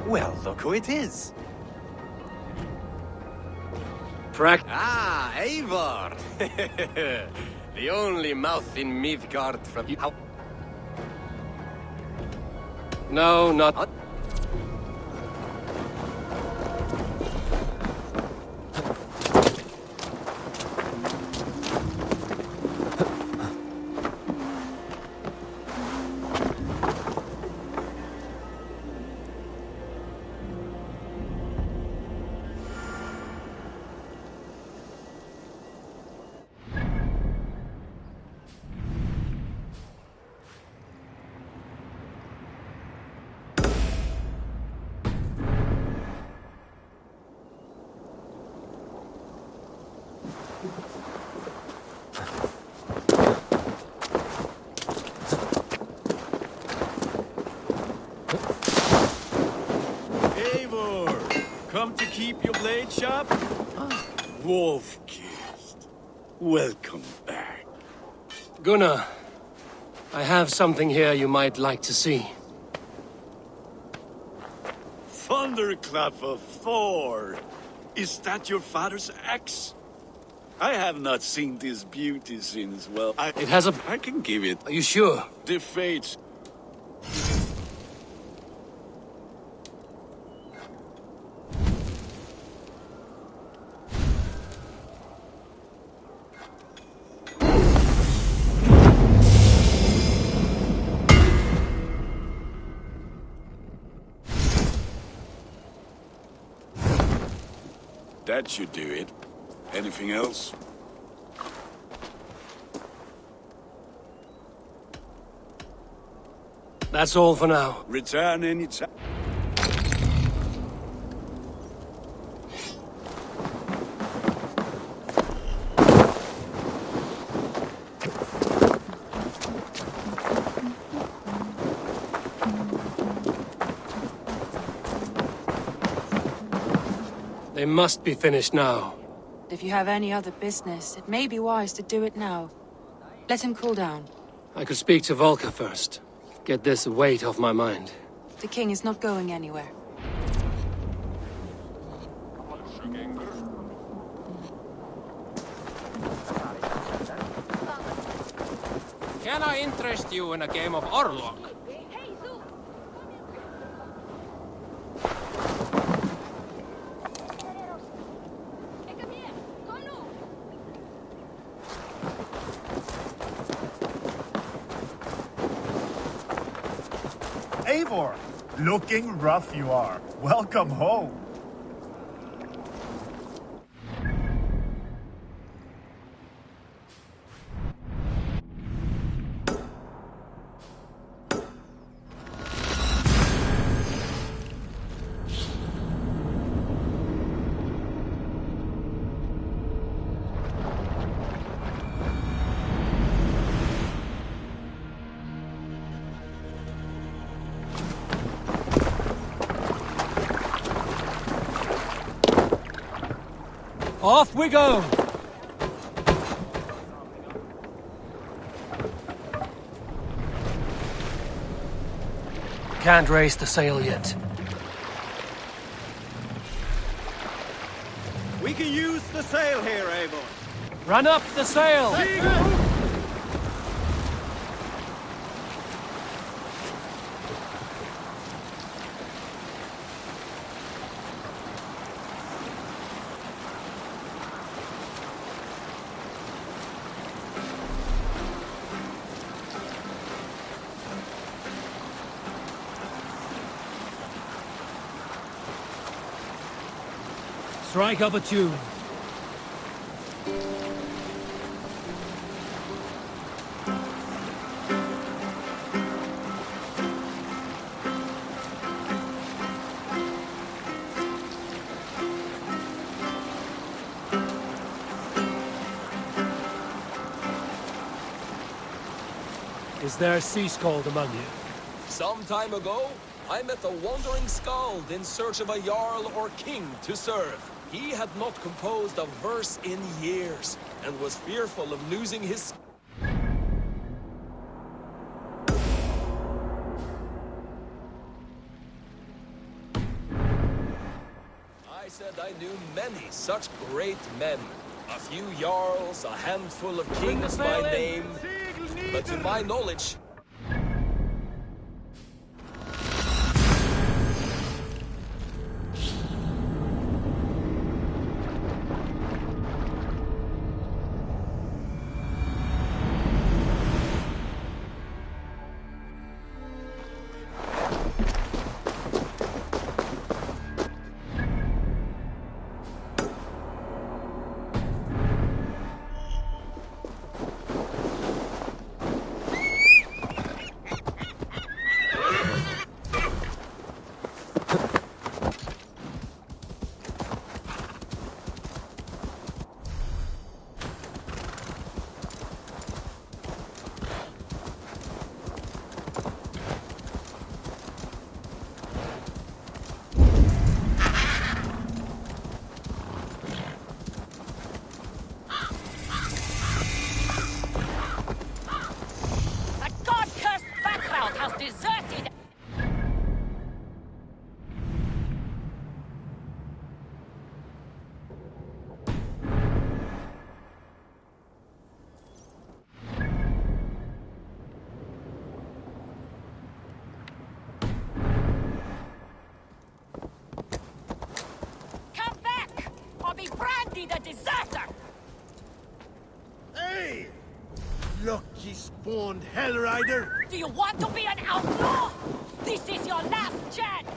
Well, look who it is. Ah, Eivor! The only mouth in Midgard from... How? No, not... Come to keep your blade sharp? Wolf-kissed. Welcome back. Gunnar, I have something here you might like to see. Thunderclap of Thor! Is that your father's axe? I have not seen this beauty since, well, It has a... I can give it. Are you sure? The fates. That should do it. Anything else? That's all for now. Return anytime. They must be finished now. If you have any other business, it may be wise to do it now. Let him cool down. I could speak to Volker first. Get this weight off my mind. The king is not going anywhere. Can I interest you in a game of Orlok? Eivor, looking rough you are. Welcome home. Off we go! Can't raise the sail yet. We can use the sail here, Eivor. Run up the sail! Strike up a tune. Is there a sea skald among you? Some time ago, I met a wandering skald in search of a jarl or king to serve. He had not composed a verse in years, and was fearful of losing his... I said I knew many such great men. A few jarls, a handful of kings by name. But to my knowledge, The god-cursed background has deserted. Come back, or be branded a deserter. Hey! Lucky spawned Hellrider! Do you want to be an outlaw? This is your last chance.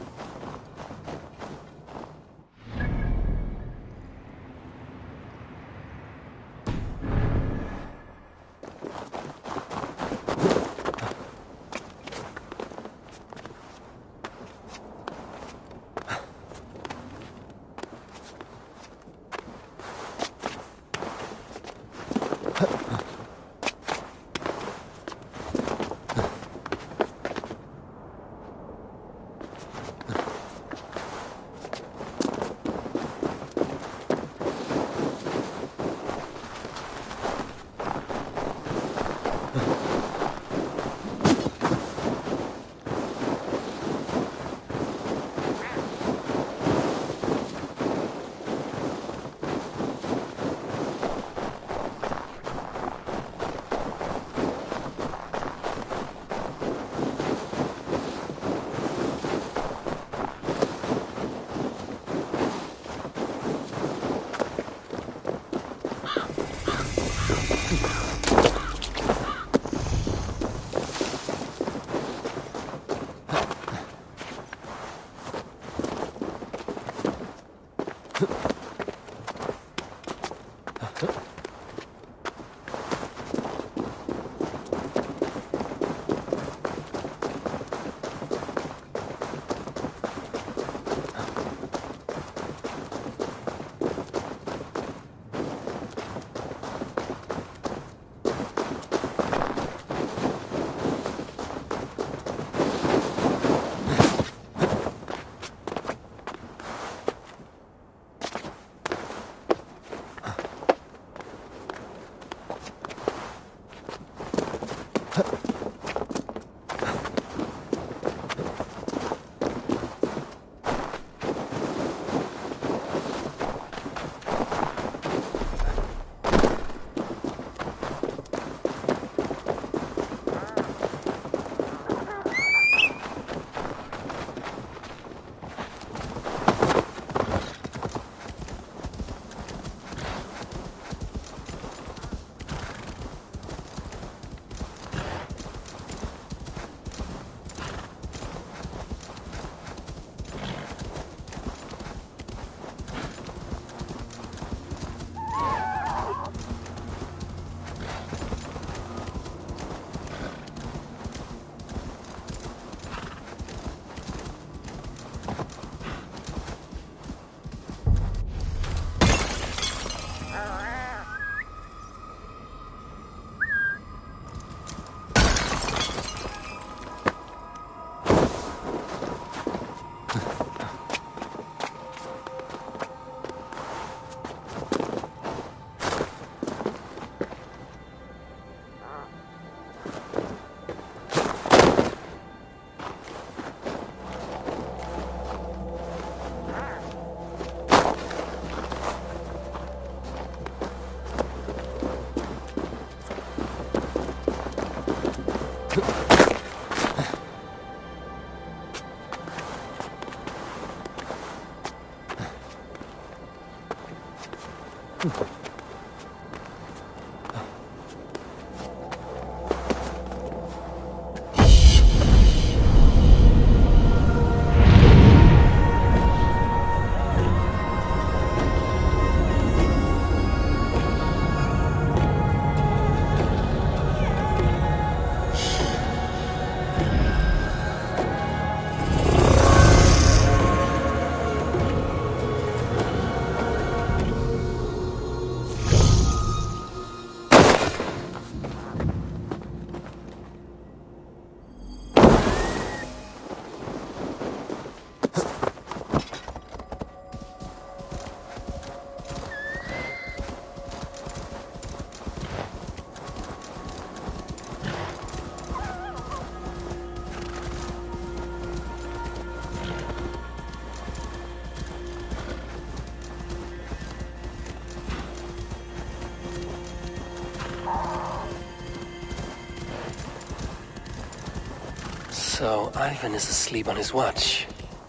So, Ivan is asleep on his watch.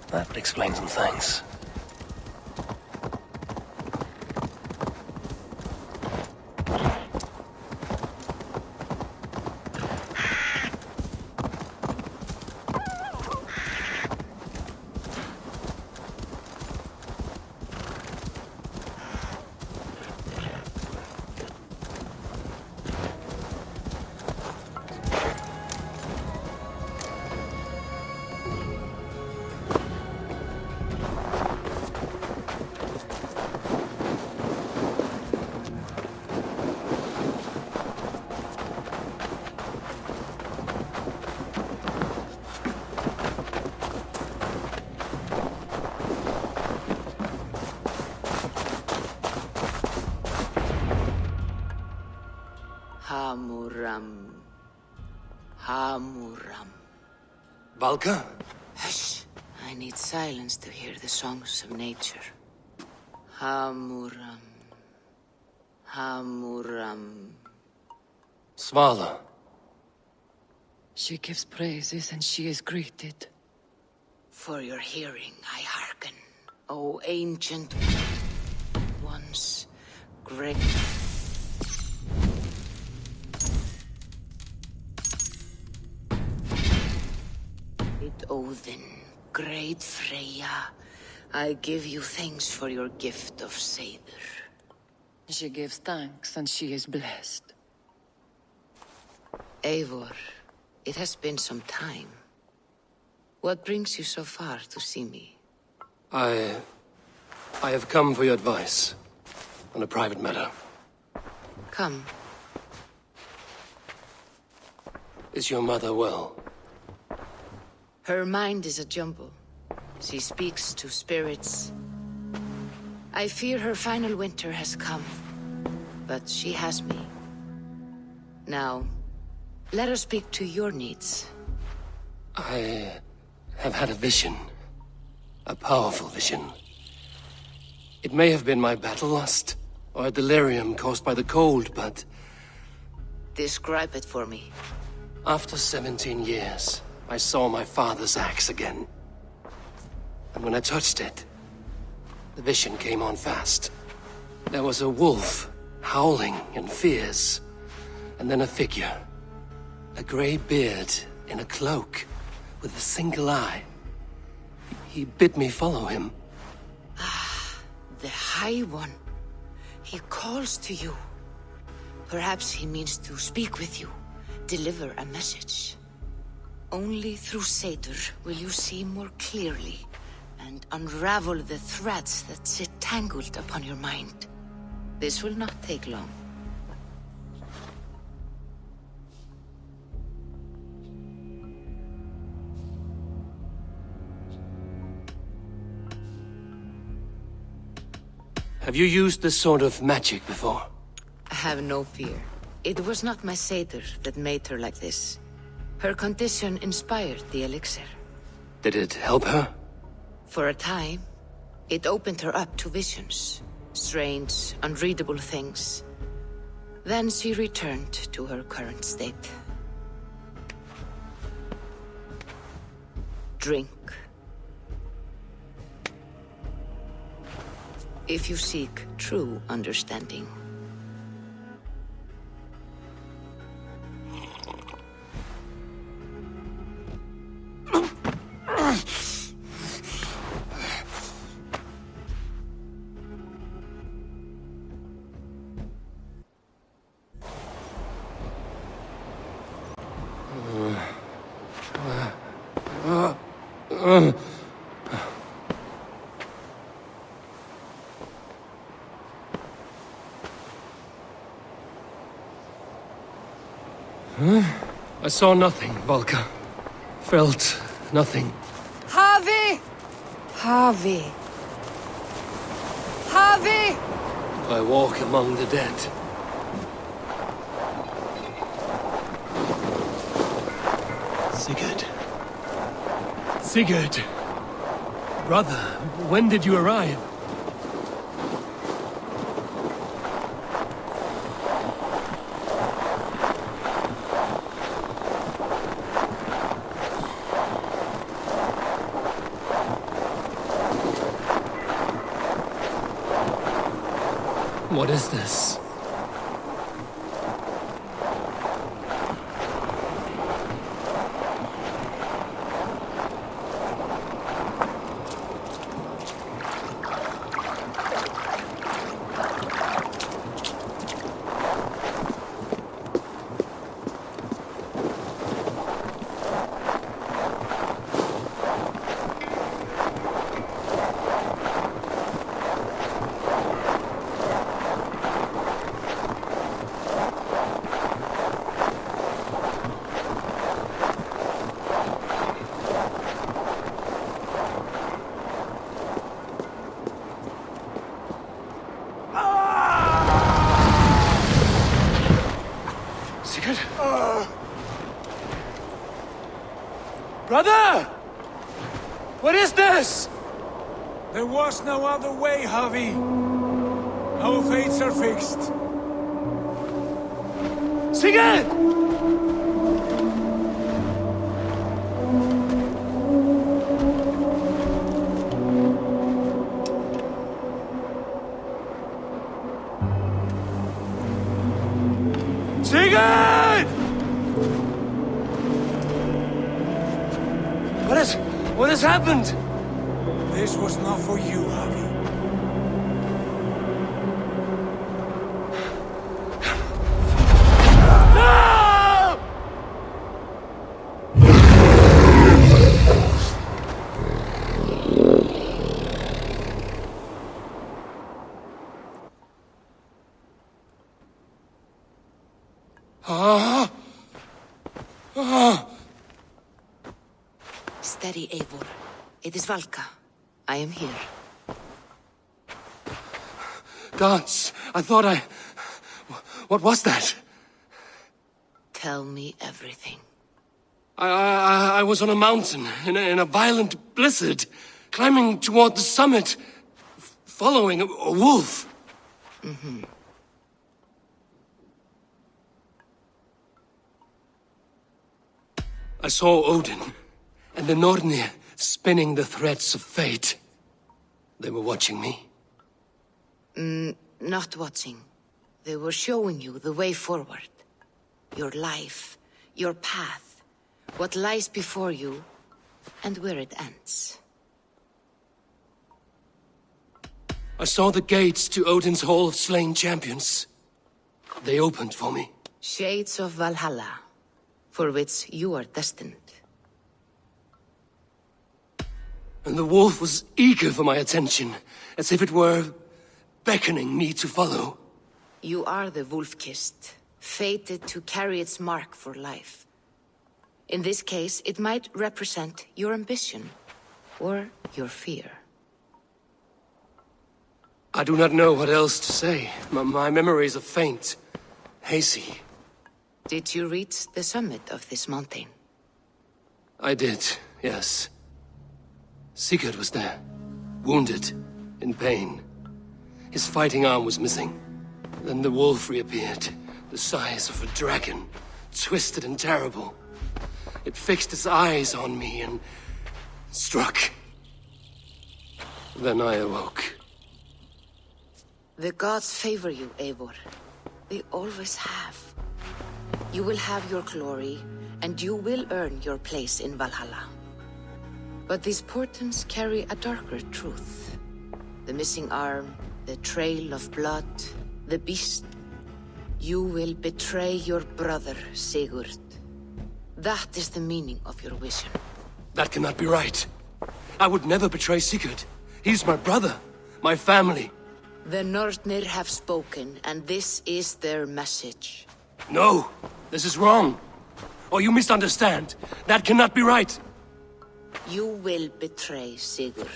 That would explain some things. Hamuram. Hamuram. Valka? Hush. I need silence to hear the songs of nature. Hamuram. Hamuram. Svala. She gives praises and she is greeted. For your hearing, I hearken, O ancient once great. Odin, great Freya, I give you thanks for your gift of Seiður. She gives thanks and she is blessed. Eivor, it has been some time. What brings you so far to see me? I have come for your advice on a private matter. Come. Is your mother well? Her mind is a jumble. She speaks to spirits. I fear her final winter has come, but she has me. Now, let us speak to your needs. I have had a vision. A powerful vision. It may have been my battle lust, or a delirium caused by the cold, but... Describe it for me. After 17 years, I saw my father's axe again. And when I touched it, the vision came on fast. There was a wolf, howling and fierce, and then a figure. A grey beard in a cloak, with a single eye. He bid me follow him. Ah, the High One. He calls to you. Perhaps he means to speak with you, deliver a message. Only through Seiður will you see more clearly and unravel the threads that sit tangled upon your mind. This will not take long. Have you used this sort of magic before? Have no fear. It was not my Seiður that made her like this. Her condition inspired the elixir. Did it help her? For a time, it opened her up to visions. Strange, unreadable things. Then she returned to her current state. Drink. if you seek true understanding. I saw nothing, Volka. Felt nothing. Harvey! Harvey! Harvey! I walk among the dead. Sigurd. Sigurd! Brother, when did you arrive? What is this? Brother! What is this? There was no other way, Harvey. Our fates are fixed. Sigurd! Sigurd! What has happened? This was not for you, Harvey. No! Steady, Eivor. It is Valka. I am here. Gods, I thought I... What was that? Tell me everything. I was on a mountain in a violent blizzard, climbing toward the summit, following a wolf. Mm-hmm. I saw Odin and the Nornir spinning the threads of fate. They were watching me. Not watching. They were showing you the way forward. Your life, your path, what lies before you, and where it ends. I saw the gates to Odin's Hall of Slain Champions. They opened for me. Shades of Valhalla, for which you are destined. And the wolf was eager for my attention, as if it were beckoning me to follow. You are the wolf-kissed, fated to carry its mark for life. In this case, it might represent your ambition, or your fear. I do not know what else to say. My memories are faint, hazy. Did you reach the summit of this mountain? I did, yes. Sigurd was there, wounded, in pain. His fighting arm was missing. Then the wolf reappeared, the size of a dragon, twisted and terrible. It fixed its eyes on me and struck. Then I awoke. The gods favor you, Eivor. They always have. You will have your glory, and you will earn your place in Valhalla. But these portents carry a darker truth. The missing arm, the trail of blood, the beast. You will betray your brother, Sigurd. That is the meaning of your vision. That cannot be right. I would never betray Sigurd. He's my brother, my family. The Nornir have spoken, and this is their message. No, this is wrong. Or you misunderstand. That cannot be right. You will betray Sigurd.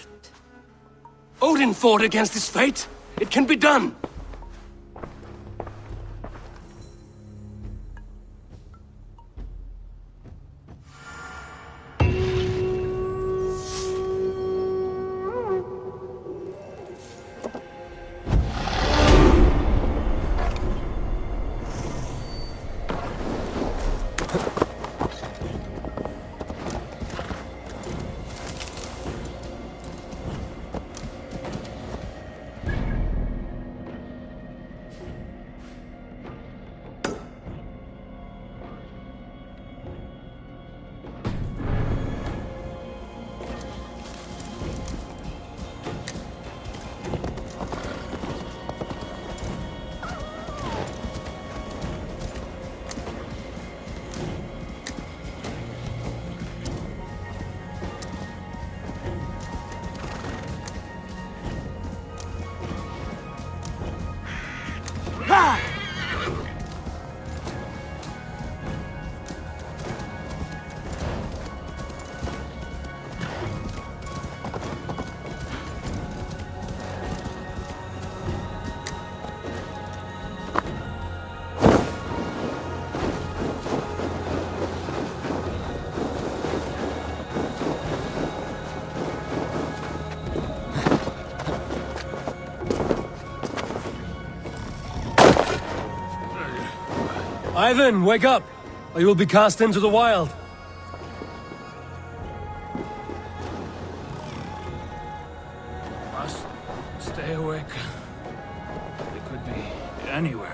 Odin fought against his fate. It can be done. Ivan, wake up! Or you will be cast into the wild. Must stay awake. It could be anywhere.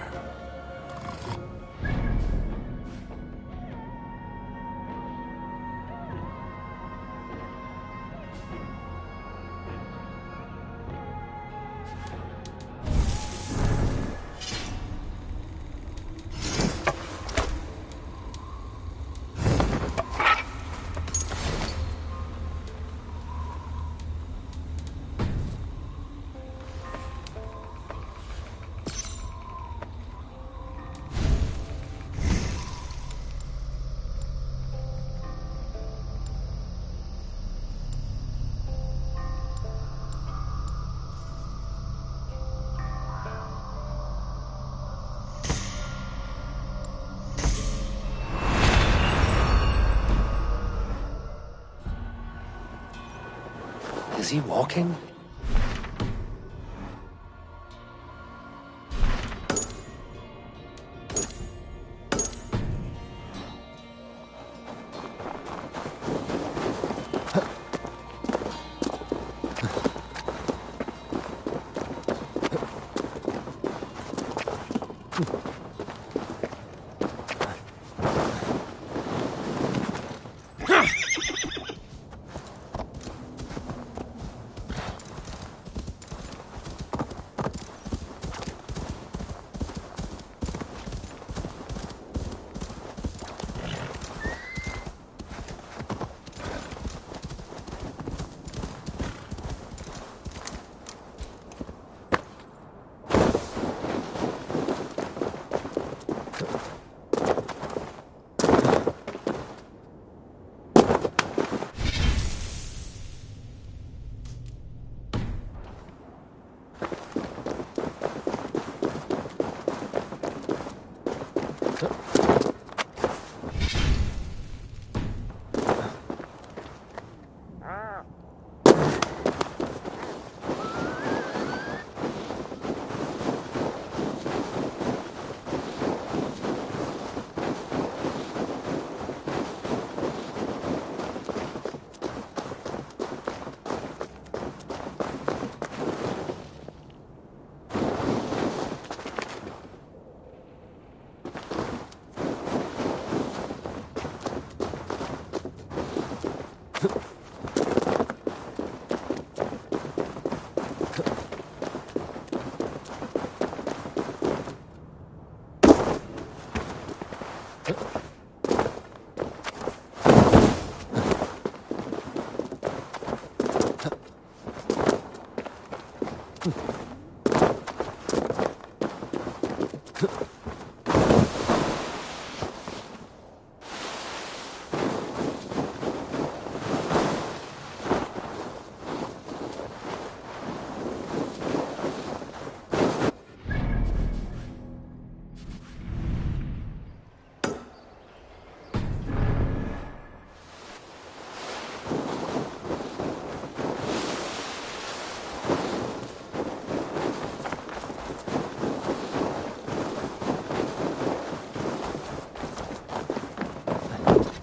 Is he walking?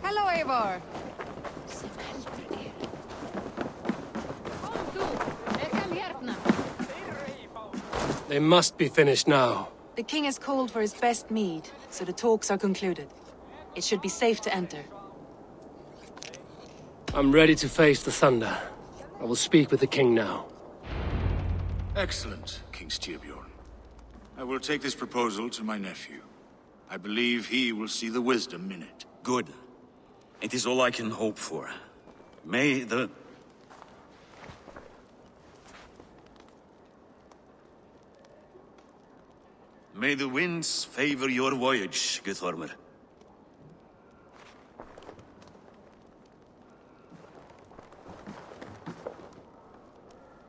Hello, Eivor. They must be finished now. The king has called for his best mead, so the talks are concluded. It should be safe to enter. I'm ready to face the thunder. I will speak with the king now. Excellent, King Styrbjorn. I will take this proposal to my nephew. I believe he will see the wisdom in it. Good. It is all I can hope for. May the... May the winds favor your voyage, Guthormer.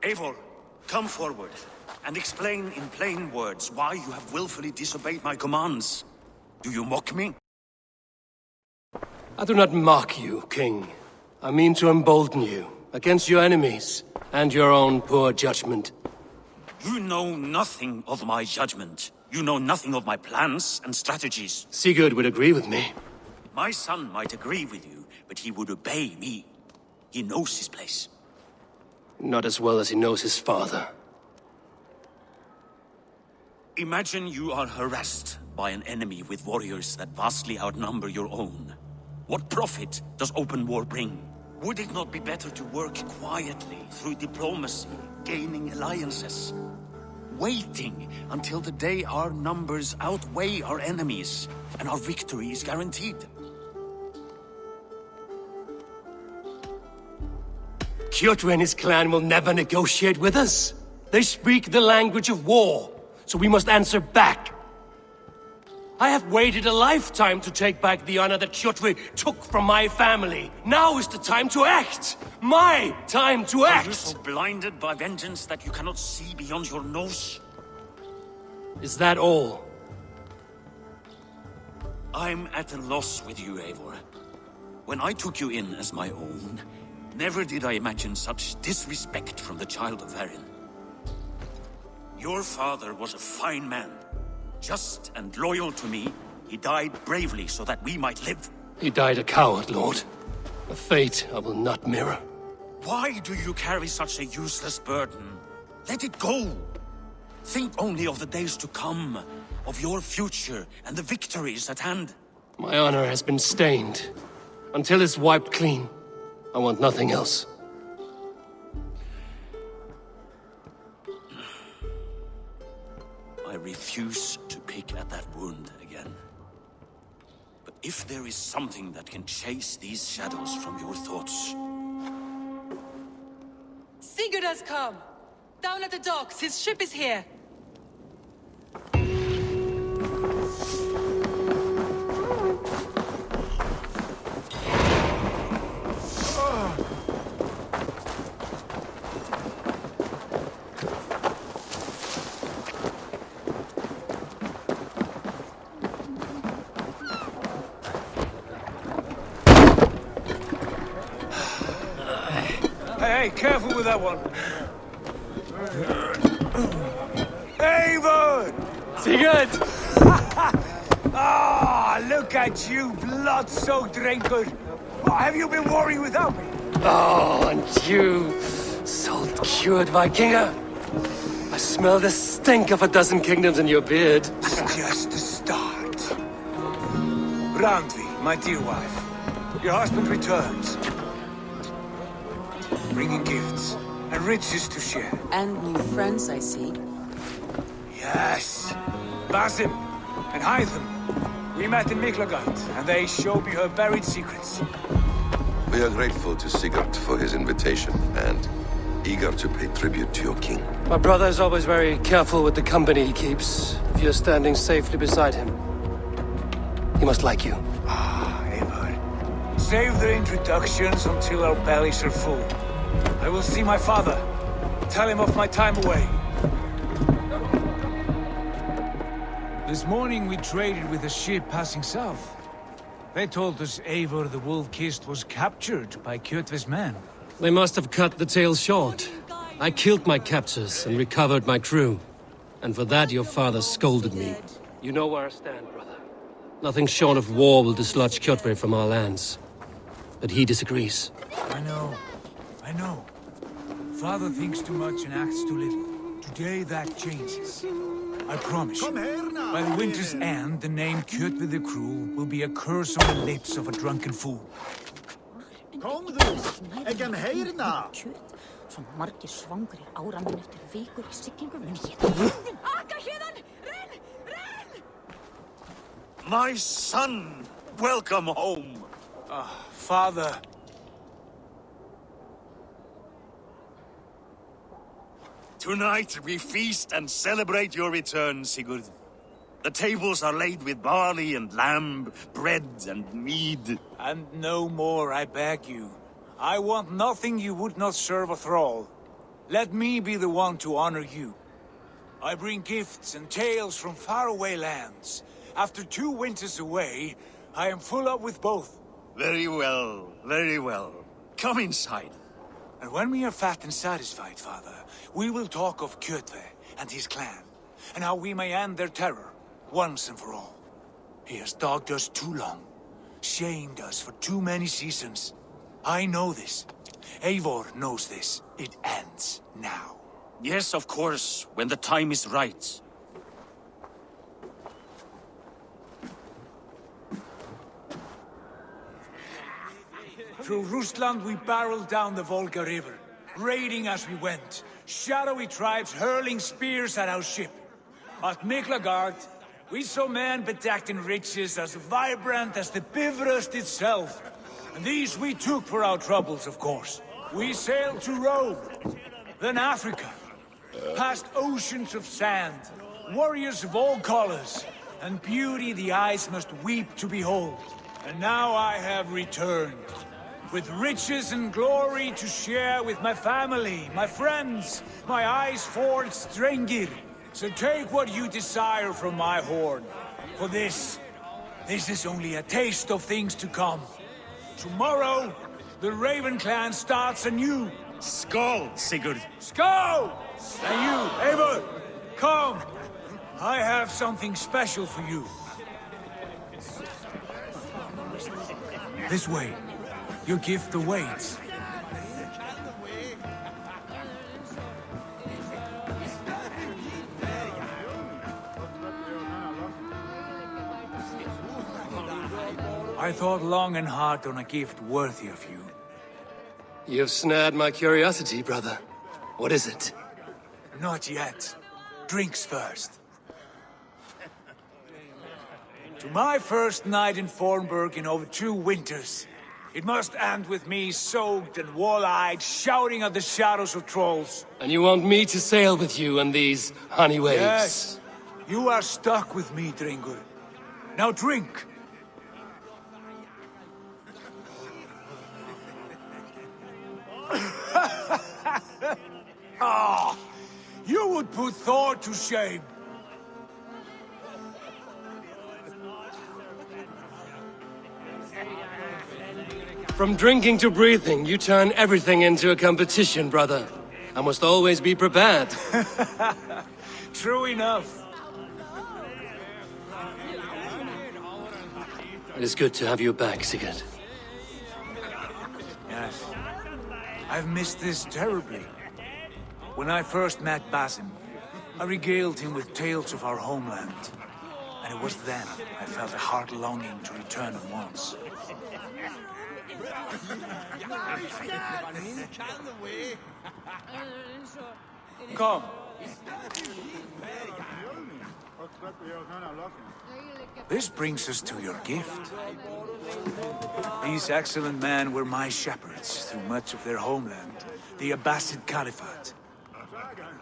Eivor, come forward and explain in plain words why you have willfully disobeyed my commands. Do you mock me? I do not mock you, king. I mean to embolden you against your enemies and your own poor judgment. You know nothing of my judgment. You know nothing of my plans and strategies. Sigurd would agree with me. My son might agree with you, but he would obey me. He knows his place. Not as well as he knows his father. Imagine you are harassed by an enemy with warriors that vastly outnumber your own. What profit does open war bring? Would it not be better to work quietly through diplomacy, gaining alliances? Waiting until the day our numbers outweigh our enemies and our victory is guaranteed. Kjotr and his clan will never negotiate with us. They speak the language of war, so we must answer back. I have waited a lifetime to take back the honor that Kjotr took from my family. Now is the time to act! My time to act! Are you so blinded by vengeance that you cannot see beyond your nose? Is that all? I'm at a loss with you, Eivor. When I took you in as my own, never did I imagine such disrespect from the child of Varin. Your father was a fine man. Just and loyal to me, he died bravely so that we might live. He died a coward, Lord. A fate I will not mirror. Why do you carry such a useless burden? Let it go! Think only of the days to come, of your future and the victories at hand. My honor has been stained. Until it's wiped clean, I want nothing else. I refuse to pick at that wound again. But if there is something that can chase these shadows from your thoughts... Sigurd has come! Down at the docks, his ship is here! Hey, careful with that one. Eivor! Sigurd! Ah, look at you, blood-soaked raincoat. What have you been worrying without me? Oh, and you, salt-cured Vikinger. I smell the stink of a dozen kingdoms in your beard. Just the start. Randvi, my dear wife, your husband returns. Bringing gifts and riches to share. And new friends, I see. Yes. Basim and Hytham. We met in Miklagard, and they showed me her buried secrets. We are grateful to Sigurd for his invitation, and eager to pay tribute to your king. My brother is always very careful with the company he keeps. If you're standing safely beside him, he must like you. Eivor. Save the introductions until our bellies are full. I will see my father. Tell him of my time away. This morning we traded with a ship passing south. They told us Eivor the Wolf-Kissed was captured by Kjotve's men. They must have cut the tale short. I killed my captors and recovered my crew. And for that your father scolded me. You know where I stand, brother. Nothing short of war will dislodge Kjotve from our lands. But he disagrees. I know. Father thinks too much and acts too little. Today that changes. I promise you. By the winter's end, the name Kjotve the Cruel will be a curse on the lips of a drunken fool. Kom du! Jeg herna! Svo margir svangri áramenn eftir vikur í siglingum hér. Akka héðan! Renn! My son! Welcome home! Father. Tonight we feast and celebrate your return, Sigurd. The tables are laid with barley and lamb, bread and mead. And no more, I beg you. I want nothing you would not serve a thrall. Let me be the one to honor you. I bring gifts and tales from faraway lands. After 2 winters away, I am full up with both. Very well, very well. Come inside. And when we are fat and satisfied, Father, we will talk of Kjotve and his clan, and how we may end their terror, once and for all. He has dogged us too long, shamed us for too many seasons. I know this. Eivor knows this. It ends now. Yes, of course, when the time is right. Through Rusland we barreled down the Volga River, raiding as we went, shadowy tribes hurling spears at our ship. At Miklagard, we saw men bedecked in riches as vibrant as the Bifrost itself. And these we took for our troubles, of course. We sailed to Rome, then Africa, past oceans of sand, warriors of all colors, and beauty the eyes must weep to behold. And now I have returned, with riches and glory to share with my family, my friends, my eyes-forged Strengir. So take what you desire from my hoard. For this is only a taste of things to come. Tomorrow, the Raven clan starts anew. Skål, Sigurd. Skål! And you, Eivor, come. I have something special for you. This way. Your gift awaits. I thought long and hard on a gift worthy of you. You've snared my curiosity, brother. What is it? Not yet. Drinks first. To my first night in Fornburg in over 2 winters. It must end with me soaked and wall-eyed, shouting at the shadows of trolls. And you want me to sail with you on these honey waves? Yes. You are stuck with me, Dringur. Now drink. Ah, you would put Thor to shame. From drinking to breathing, you turn everything into a competition, brother. I must always be prepared. True enough. It is good to have you back, Sigurd. Yes. I've missed this terribly. When I first met Basim, I regaled him with tales of our homeland. And it was then I felt a heart longing to return at once. Come. This brings us to your gift. These excellent men were my shepherds through much of their homeland, the Abbasid Caliphate.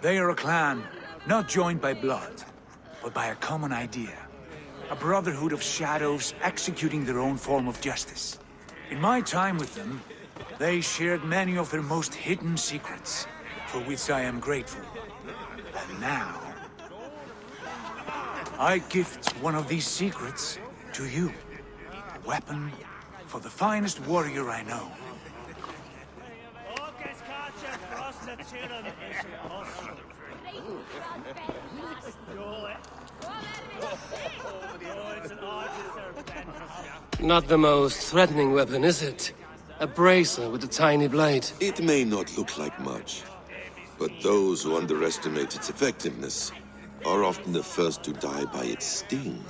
They are a clan, not joined by blood, but by a common idea. A brotherhood of shadows executing their own form of justice. In my time with them, they shared many of their most hidden secrets, for which I am grateful. And now, I gift one of these secrets to you. A weapon for the finest warrior I know. Not the most threatening weapon, is it? A bracer with a tiny blade. It may not look like much, but those who underestimate its effectiveness are often the first to die by its sting.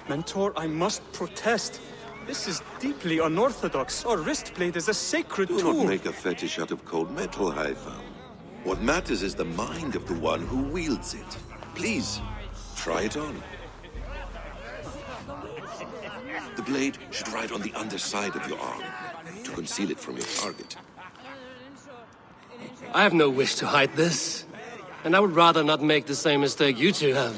Mentor, I must protest. This is deeply unorthodox. Our wrist blade is a sacred Do tool. not make a fetish out of cold metal, Haifa. What matters is the mind of the one who wields it. Please, try it on. The blade should ride on the underside of your arm, to conceal it from your target. I have no wish to hide this. And I would rather not make the same mistake you two have.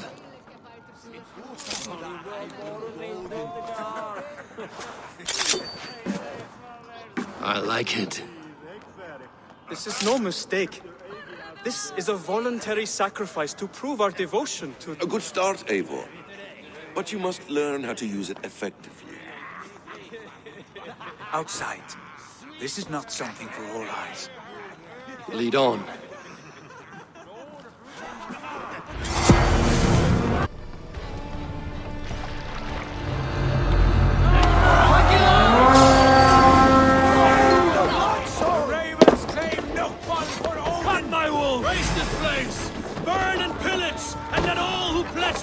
I like it. This is no mistake. This is a voluntary sacrifice to prove our devotion to... A good start, Eivor. But you must learn how to use it effectively. Outside. This is not something for all eyes. Lead on.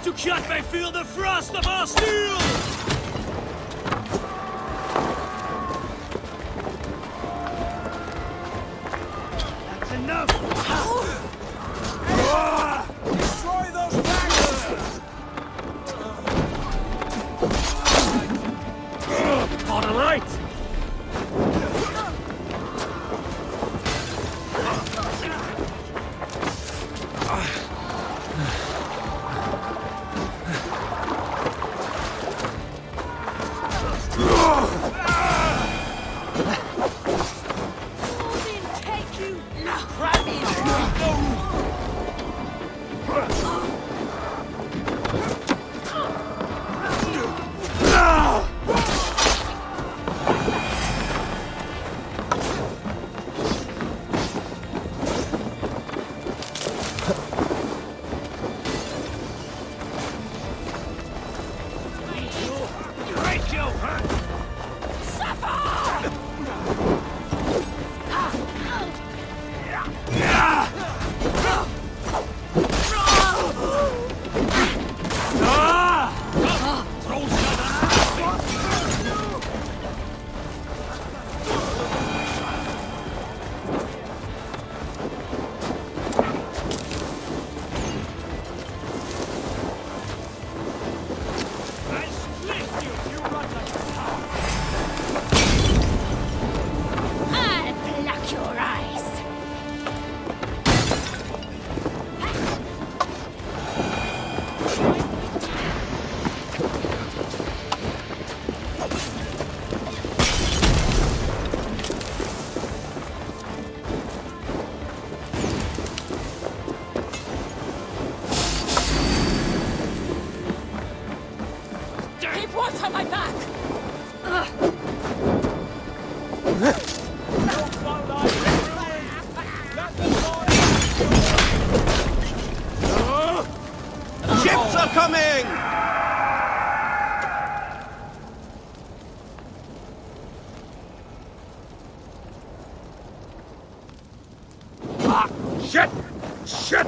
To Kjot may feel the frost of our steel! That's enough! Destroy those baggers! On a light! Ships are coming! Shit! Shit!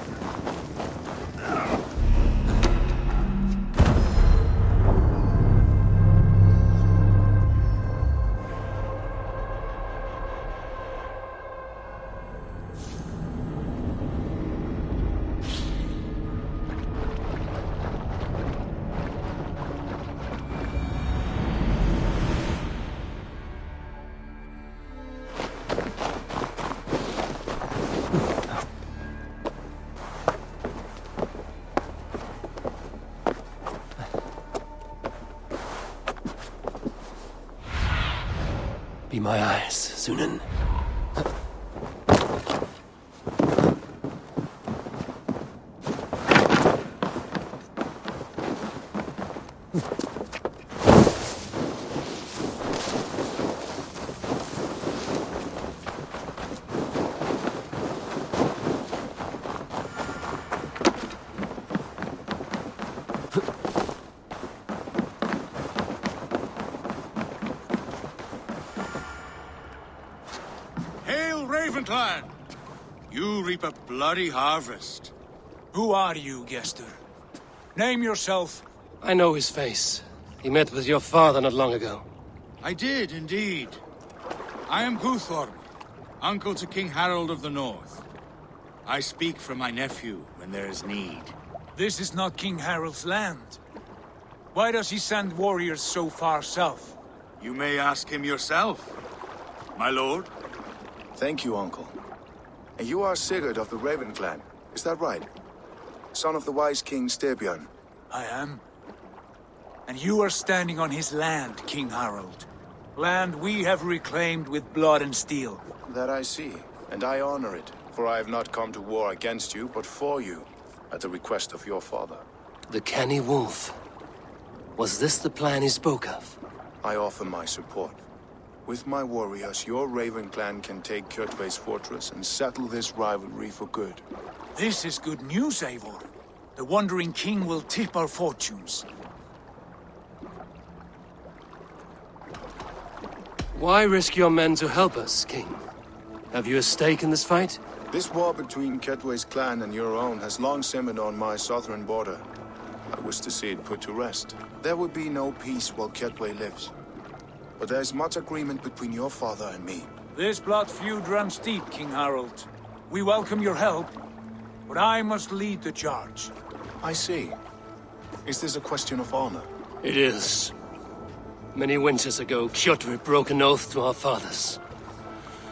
my eyes, Sunan. Ravenclan! You reap a bloody harvest. Who are you, Gester? Name yourself. I know his face. He met with your father not long ago. I did, indeed. I am Guthorm, uncle to King Harold of the North. I speak for my nephew when there is need. This is not King Harold's land. Why does he send warriors so far south? You may ask him yourself, my lord. Thank you, uncle. And you are Sigurd of the Raven clan, is that right? Son of the wise King Styrbjörn. I am. And you are standing on his land, King Harold. Land we have reclaimed with blood and steel. That I see, and I honor it, for I have not come to war against you, but for you, at the request of your father. The canny wolf. Was this the plan he spoke of? I offer my support. With my warriors, your Raven clan can take Kjotve's fortress and settle this rivalry for good. This is good news, Eivor. The Wandering King will tip our fortunes. Why risk your men to help us, King? Have you a stake in this fight? This war between Kjotve's clan and your own has long simmered on my southern border. I wish to see it put to rest. There would be no peace while Kjotve lives. But there's much agreement between your father and me. This blood feud runs deep, King Harold. We welcome your help, but I must lead the charge. I see. Is this a question of honor? It is. Many winters ago, Kjotve broke an oath to our fathers.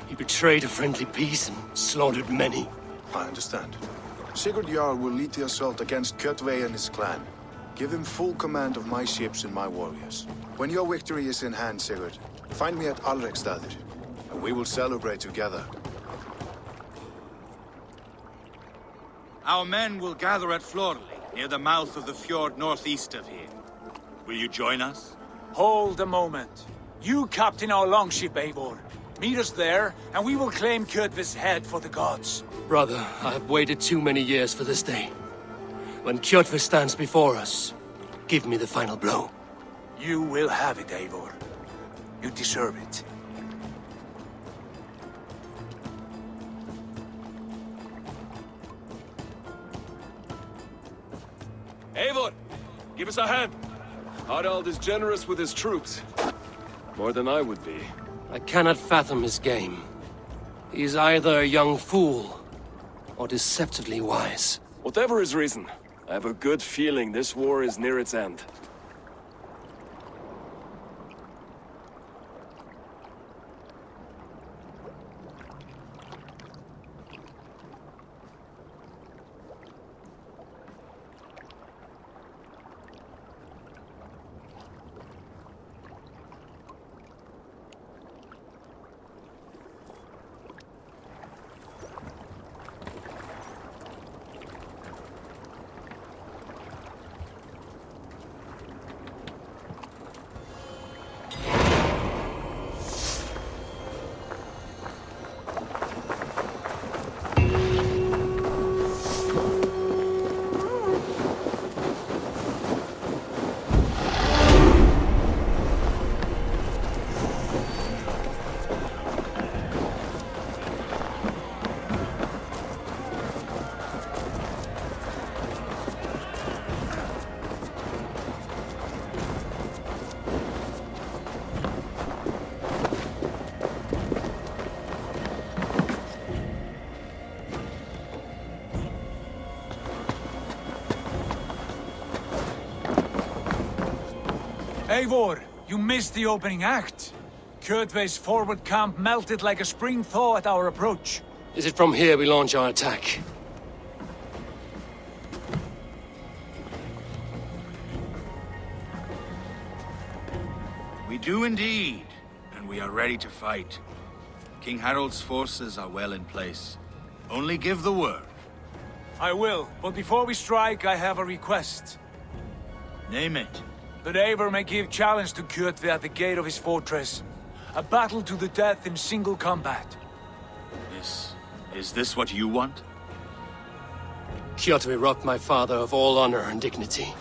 He betrayed a friendly peace and slaughtered many. I understand. Sigurd Jarl will lead the assault against Kjotve and his clan. Give him full command of my ships and my warriors. When your victory is in hand, Sigurd, find me at Alrekstadir, and we will celebrate together. Our men will gather at Florley, near the mouth of the fjord northeast of here. Will you join us? Hold a moment. You captain our longship, Eivor. Meet us there, and we will claim Kjotve's head for the gods. Brother, I have waited too many years for this day. When Kjotve stands before us, give me the final blow. You will have it, Eivor. You deserve it. Eivor, give us a hand. Harald is generous with his troops. More than I would be. I cannot fathom his game. He is either a young fool, or deceptively wise. Whatever his reason, I have a good feeling this war is near its end. Eivor, you missed the opening act. Kjotve's forward camp melted like a spring thaw at our approach. Is it from here we launch our attack? We do indeed, and we are ready to fight. King Harold's forces are well in place. Only give the word. I will, but before we strike, I have a request. Name it. That Eivor may give challenge to Kjotve at the gate of his fortress. A battle to the death in single combat. Is this what you want? Kjotve robbed my father of all honor and dignity.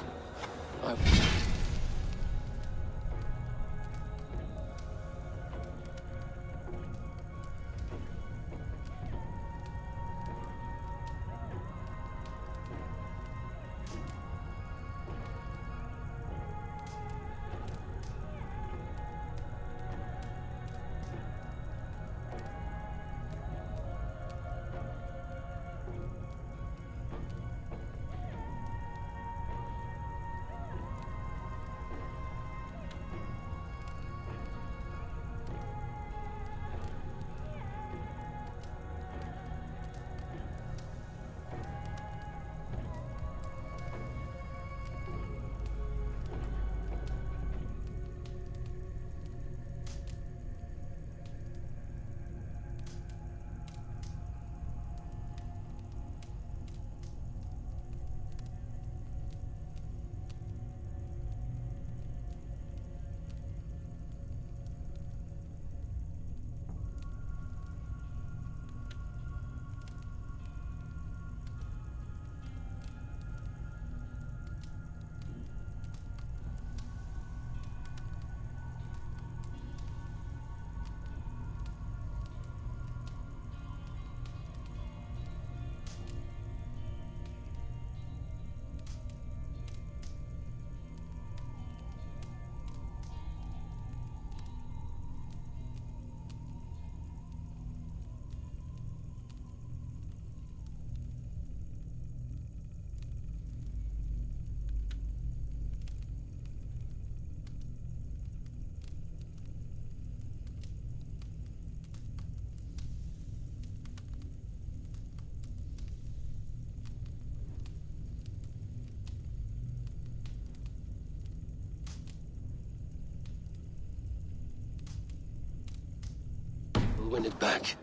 Win it back.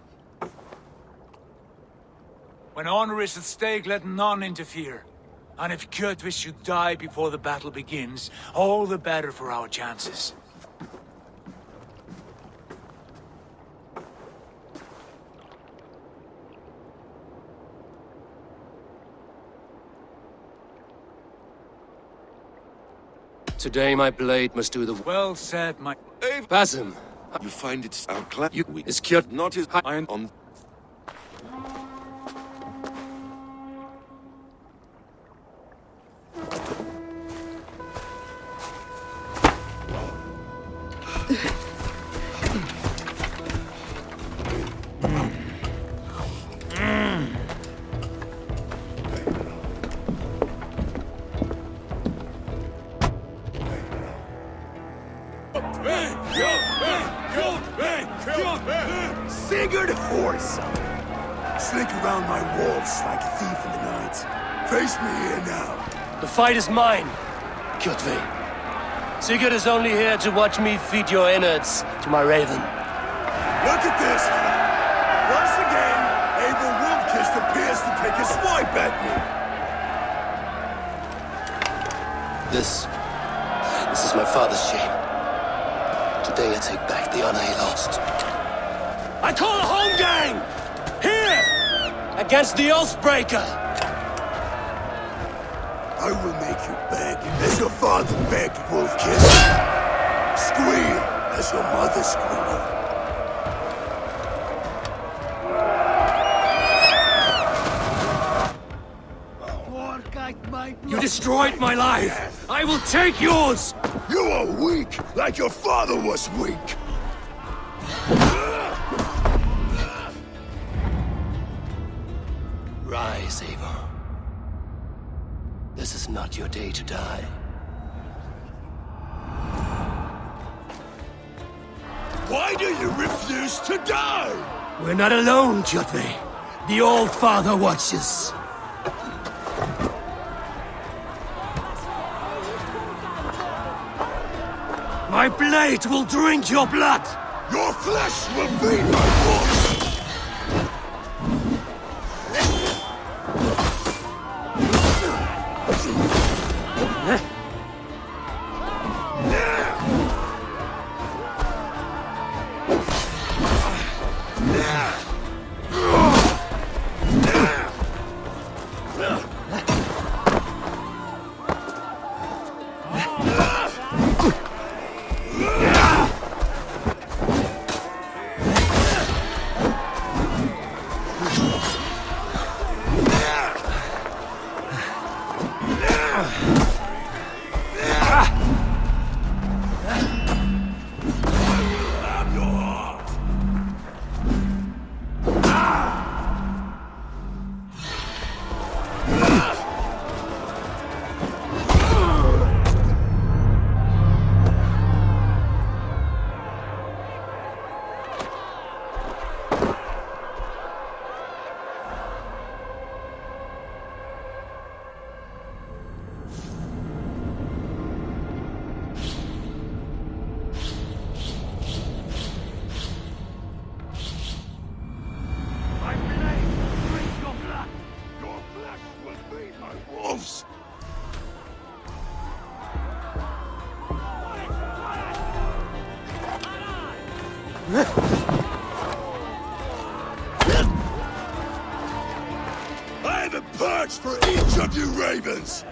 When honor is at stake, let none interfere. And if Kjotve should die before the battle begins, all the better for our chances. Today my blade must do the... Well said, my... Basim! You find it's our clan. Is Kjotve not his iron on. Sigurd horse! Slink around my walls like a thief in the night. Face me here now. The fight is mine, Kjotve. Sigurd is only here to watch me feed your innards to my raven. Look at this! Once again, Eivor Wolf-Kissed appears to take a swipe at me. This is my father's shame. Today I take back the honor he lost. I call a home gang! Here! Against the Oathbreaker! I will make you beg as your father begged, Wolf-Kiss. Squeal as your mother squealed. You destroyed my life! I will take yours! You are weak, like your father was weak! Rise, Eivor. This is not your day to die. Why do you refuse to die? We're not alone, Kjotve. The All-Father watches. My blade will drink your blood! Your flesh will feed my wolves! Wolves! I have a perch for each of you ravens!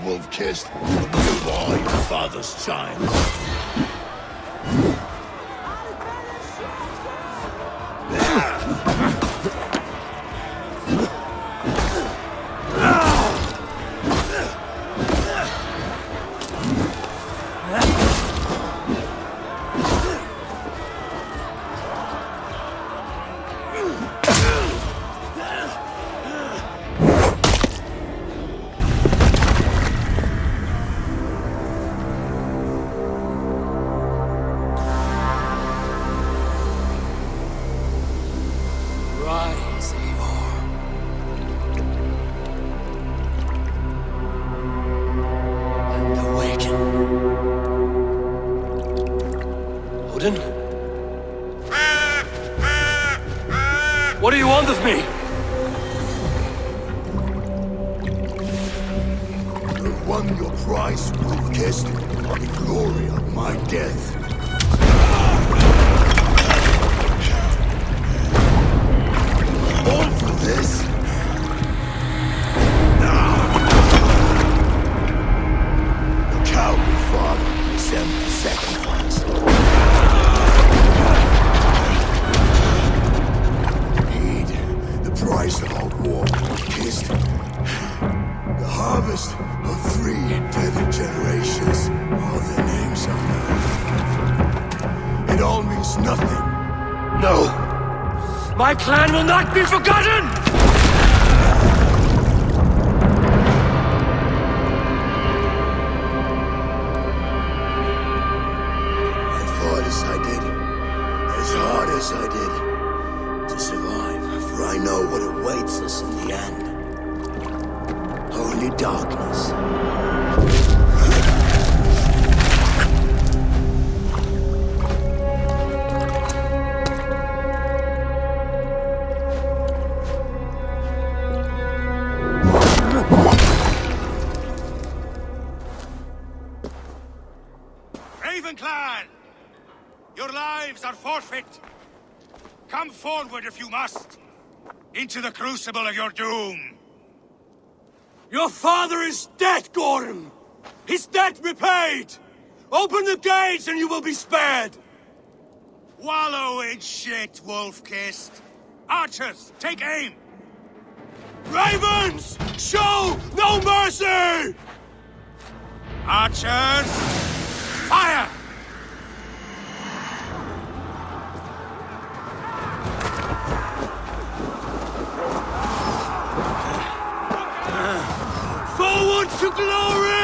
Wolf-kissed, you are your father's child. What do you want of me? You've won your prize, Wolf-kissed, on the glory of my death. All for this? Your cowardly father is empty sacrifice. Price of our war, kissed. The harvest of 3 dead generations. All their names are known. It all means nothing. No! My clan will not be forgotten! I fought as I did, as hard as I did, to survive. For I know what awaits us in the end. Only darkness. Raven Clan! Your lives are forfeit! Come forward if you must! Into the crucible of your doom! Your father is dead, Gordon! His debt repaid! Open the gates and you will be spared! Wallow in shit, Wolf-kissed! Archers, take aim! Ravens! Show no mercy! Archers, fire! Forward to glory!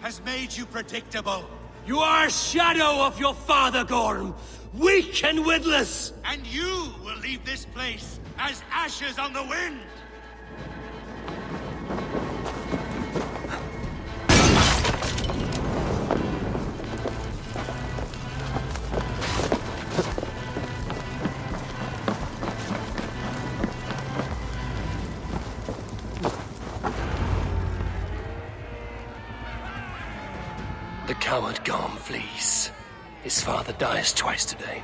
Has made you predictable. You are a shadow of your father, Gorm. Weak and witless. And you will leave this place as ashes on the wind. The coward Gorm flees. His father dies twice today.